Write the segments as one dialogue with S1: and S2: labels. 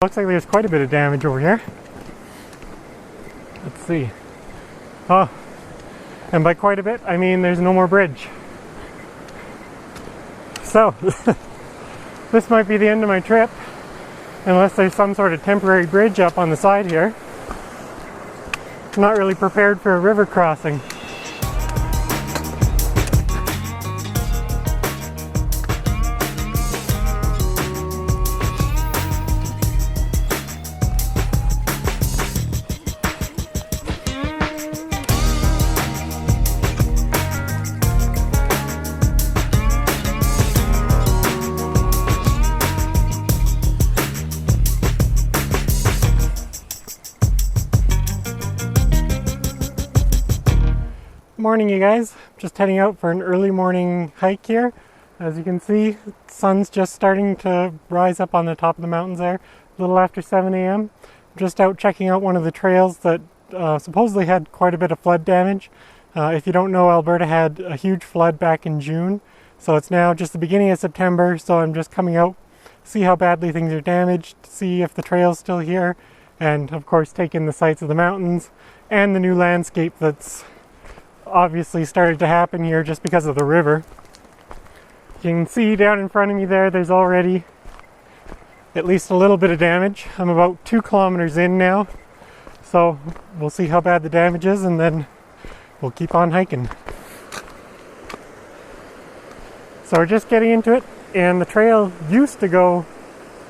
S1: Looks like there's quite a bit of damage over here. Let's see. Oh, and by quite a bit, I mean there's no more bridge. So, this might be the end of my trip, unless there's some sort of temporary bridge up on the side here. I'm not really prepared for a river crossing. Morning, you guys. Just heading out for an early morning hike here. As you can see, the sun's just starting to rise up on the top of the mountains there, a little after 7 a.m. Just out checking out one of the trails that supposedly had quite a bit of flood damage. If you don't know, Alberta had a huge flood back in June, so it's now just the beginning of September, so I'm just coming out, see how badly things are damaged, see if the trail's still here, and of course take in the sights of the mountains and the new landscape that's obviously started to happen here just because of the river. You can see down in front of me there, there's already at least a little bit of damage. I'm about 2 kilometers in now, so we'll see how bad the damage is and then we'll keep on hiking. So we're just getting into it, and the trail used to go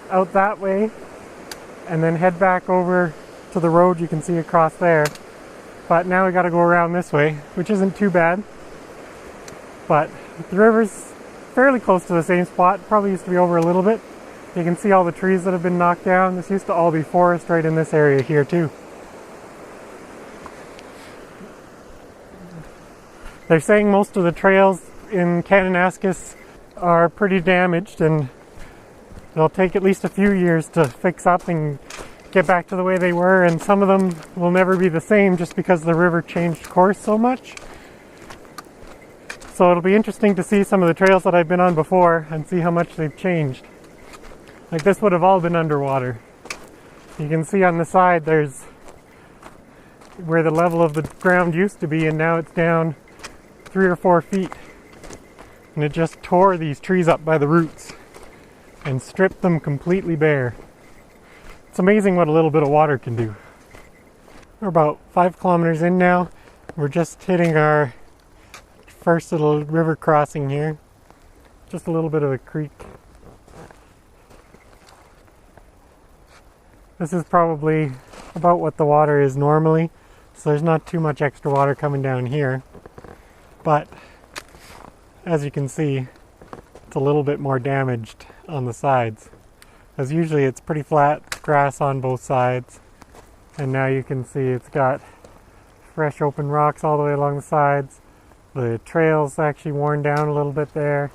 S1: out that way and then head back over to the road you can see across there. But now we got to go around this way, which isn't too bad. But the river's fairly close to the same spot. Probably used to be over a little bit. You can see all the trees that have been knocked down. This used to all be forest right in this area here too. They're saying most of the trails in Kananaskis are pretty damaged, and they'll take at least a few years to fix up and get back to the way they were, and some of them will never be the same just because the river changed course so much. So it'll be interesting to see some of the trails that I've been on before and see how much they've changed. Like this would have all been underwater. You can see on the side there's where the level of the ground used to be, and now it's down 3 or 4 feet. And it just tore these trees up by the roots and stripped them completely bare. It's amazing what a little bit of water can do. We're about 5 kilometers in now. We're just hitting our first little river crossing here. Just a little bit of a creek. This is probably about what the water is normally, so there's not too much extra water coming down here. But as you can see, it's a little bit more damaged on the sides. As usually it's pretty flat grass on both sides, and now you can see it's got fresh open rocks all the way along the sides. The trail's actually worn down a little bit there,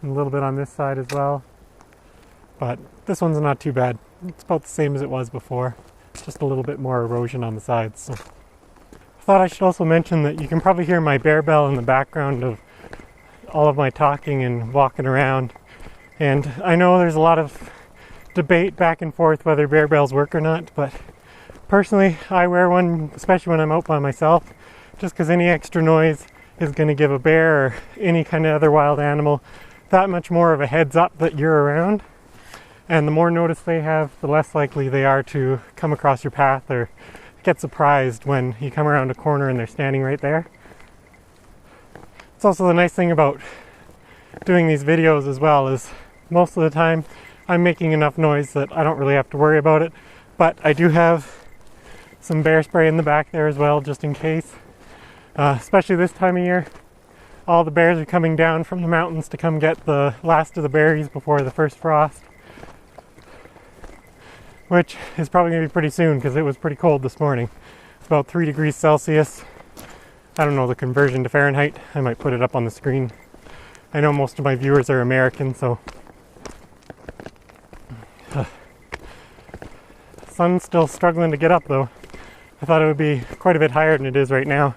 S1: and a little bit on this side as well. But this one's not too bad. It's about the same as it was before, just a little bit more erosion on the sides. So I thought I should also mention that you can probably hear my bear bell in the background of all of my talking and walking around. And I know there's a lot of debate back and forth whether bear bells work or not, but personally I wear one, especially when I'm out by myself, just because any extra noise is going to give a bear or any kind of other wild animal that much more of a heads up that you're around, and the more notice they have, the less likely they are to come across your path or get surprised when you come around a corner and they're standing right there. It's also the nice thing about doing these videos as well, is most of the time I'm making enough noise that I don't really have to worry about it, but I do have some bear spray in the back there as well, just in case. Especially this time of year, all the bears are coming down from the mountains to come get the last of the berries before the first frost, which is probably going to be pretty soon because it was pretty cold this morning. It's about 3 degrees Celsius. I don't know the conversion to Fahrenheit. I might put it up on the screen. I know most of my viewers are American, so sun's still struggling to get up though. I thought it would be quite a bit higher than it is right now.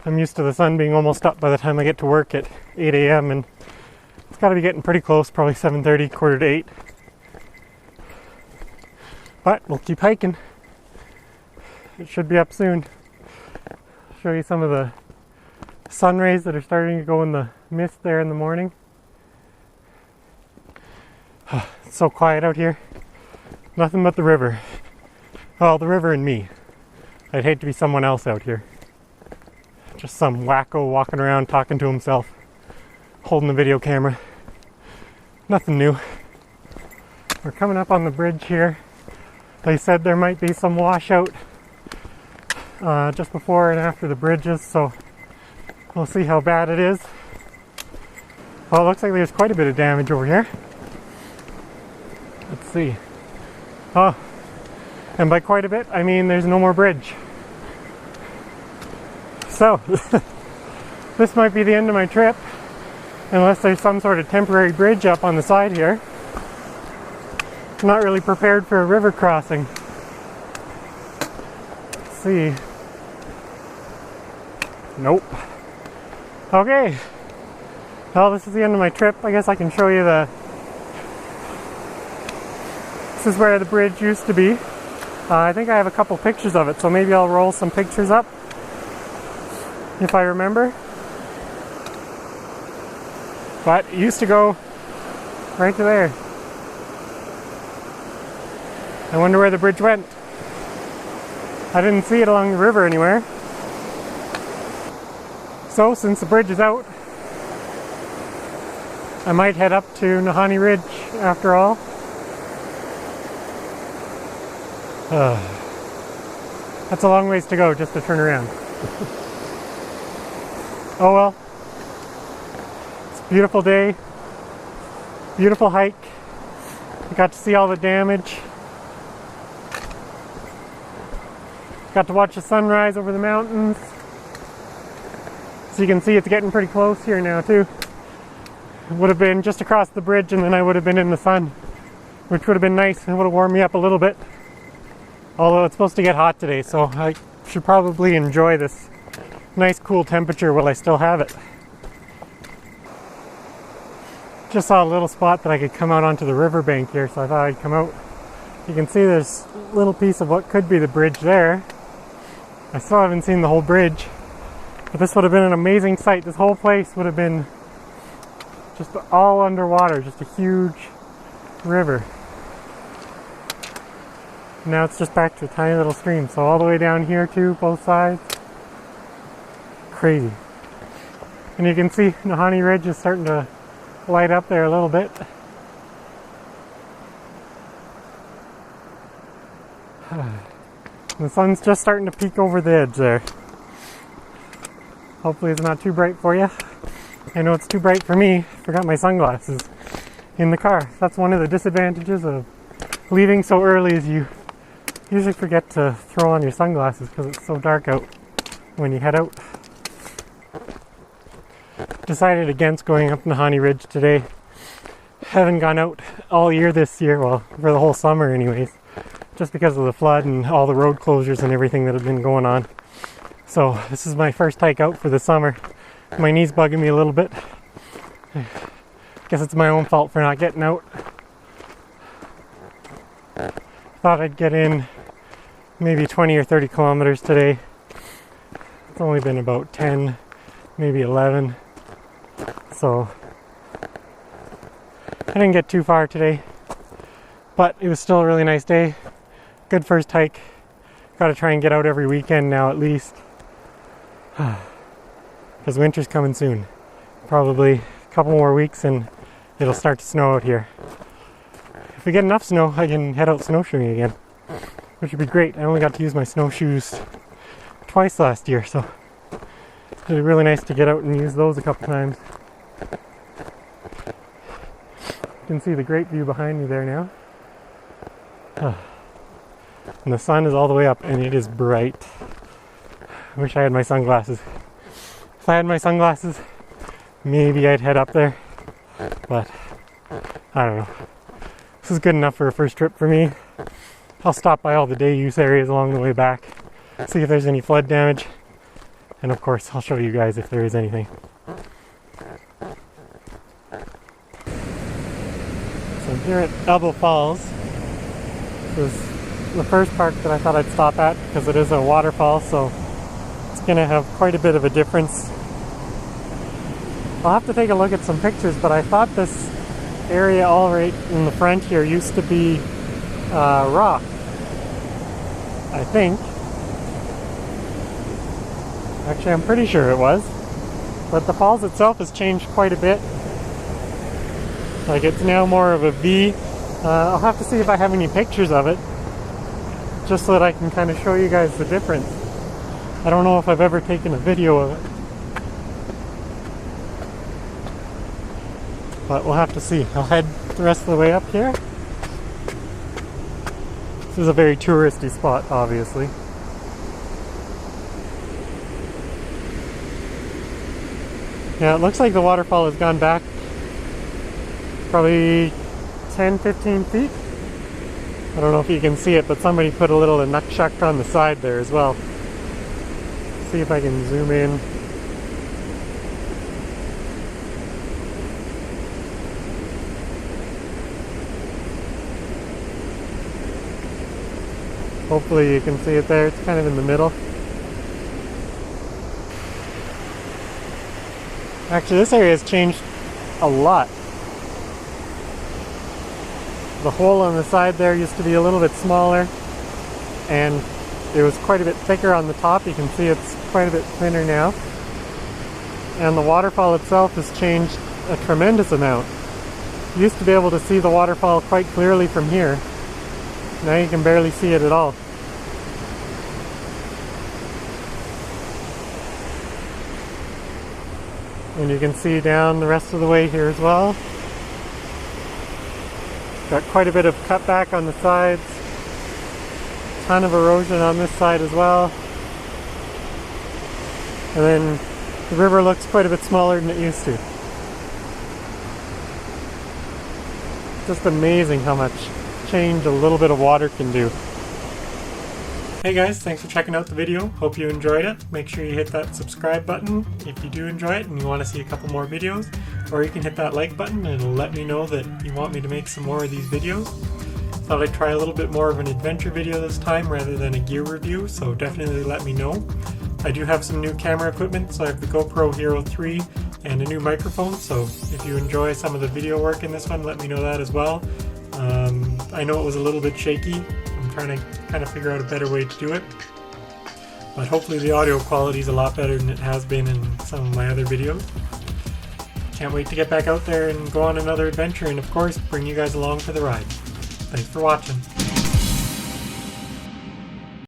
S1: I'm used to the sun being almost up by the time I get to work at 8 a.m. and it's got to be getting pretty close, probably 7:30, quarter to 8. But we'll keep hiking. It should be up soon. Show you some of the sun rays that are starting to go in the mist there in the morning. It's so quiet out here. Nothing but the river. Well, the river and me. I'd hate to be someone else out here. Just some wacko walking around talking to himself, holding the video camera. Nothing new. We're coming up on the bridge here. They said there might be some washout just before and after the bridges, so we'll see how bad it is. Well, it looks like there's quite a bit of damage over here. Let's see. Oh, and by quite a bit, I mean there's no more bridge. So, this might be the end of my trip, unless there's some sort of temporary bridge up on the side here. I'm not really prepared for a river crossing. Let's see. Nope. Okay. Well, this is the end of my trip. I guess I can show you this is where the bridge used to be. I think I have a couple pictures of it, so maybe I'll roll some pictures up if I remember. But it used to go right to there. I wonder where the bridge went. I didn't see it along the river anywhere. So, since the bridge is out, I might head up to Nahanni Ridge after all. That's a long ways to go just to turn around. Oh well. It's a beautiful day. Beautiful hike. I got to see all the damage. Got to watch the sunrise over the mountains. So you can see it's getting pretty close here now too. It would have been just across the bridge and then I would have been in the sun, which would have been nice and would have warmed me up a little bit. Although it's supposed to get hot today, so I should probably enjoy this nice cool temperature while I still have it. Just saw a little spot that I could come out onto the riverbank here, so I thought I'd come out. You can see there's a little piece of what could be the bridge there. I still haven't seen the whole bridge, but this would have been an amazing sight. This whole place would have been just all underwater, just a huge river. Now it's just back to a tiny little stream, so all the way down here too, both sides. Crazy. And you can see Nahanni Ridge is starting to light up there a little bit. The sun's just starting to peek over the edge there. Hopefully it's not too bright for you. I know it's too bright for me. Forgot my sunglasses in the car. That's one of the disadvantages of leaving so early, is you usually forget to throw on your sunglasses because it's so dark out when you head out. Decided against going up Nahanni Ridge today. Haven't gone out all year this year, well, for the whole summer anyways, just because of the flood and all the road closures and everything that have been going on. So this is my first hike out for the summer. My knee's bugging me a little bit. Guess it's my own fault for not getting out. Thought I'd get in maybe 20 or 30 kilometers today. It's only been about 10, maybe 11. So I didn't get too far today, but it was still a really nice day. Good first hike. Got to try and get out every weekend now at least, because winter's coming soon. Probably a couple more weeks and it'll start to snow out here. If we get enough snow, I can head out snowshoeing again, which would be great. I only got to use my snowshoes twice last year, so it's really, really nice to get out and use those a couple times. You can see the great view behind me there now. And the sun is all the way up and it is bright. I wish I had my sunglasses. If I had my sunglasses, maybe I'd head up there, but I don't know. This is good enough for a first trip for me. I'll stop by all the day use areas along the way back, see if there's any flood damage, and of course I'll show you guys if there is anything. So here at Elbow Falls, this is the first park that I thought I'd stop at because it is a waterfall, so it's going to have quite a bit of a difference. I'll have to take a look at some pictures, but I thought this area all right in the front here used to be rock, I think. Actually, I'm pretty sure it was. But the falls itself has changed quite a bit. Like, it's now more of a V. I'll have to see if I have any pictures of it, just so that I can kind of show you guys the difference. I don't know if I've ever taken a video of it, but we'll have to see. I'll head the rest of the way up here. This is a very touristy spot, obviously. Yeah, it looks like the waterfall has gone back probably 10-15 feet. I don't know if you can see it, but somebody put a little nutchuck on the side there as well. See if I can zoom in. Hopefully you can see it there. It's kind of in the middle. Actually, this area has changed a lot. The hole on the side there used to be a little bit smaller, and it was quite a bit thicker on the top. You can see it's quite a bit thinner now. And the waterfall itself has changed a tremendous amount. You used to be able to see the waterfall quite clearly from here. Now you can barely see it at all. And you can see down the rest of the way here as well. Got quite a bit of cutback on the sides. Ton of erosion on this side as well. And then the river looks quite a bit smaller than it used to. Just amazing how much change a little bit of water can do. Hey guys, thanks for checking out the video. Hope you enjoyed it. Make sure you hit that subscribe button if you do enjoy it and you want to see a couple more videos. Or you can hit that like button and it'll let me know that you want me to make some more of these videos. Thought I'd try a little bit more of an adventure video this time rather than a gear review, so definitely let me know. I do have some new camera equipment, so I have the GoPro Hero 3 and a new microphone, so if you enjoy some of the video work in this one, let me know that as well. I know it was a little bit shaky. I'm trying to kind of figure out a better way to do it, but hopefully the audio quality is a lot better than it has been in some of my other videos. Can't wait to get back out there and go on another adventure and of course bring you guys along for the ride. Thanks for watching.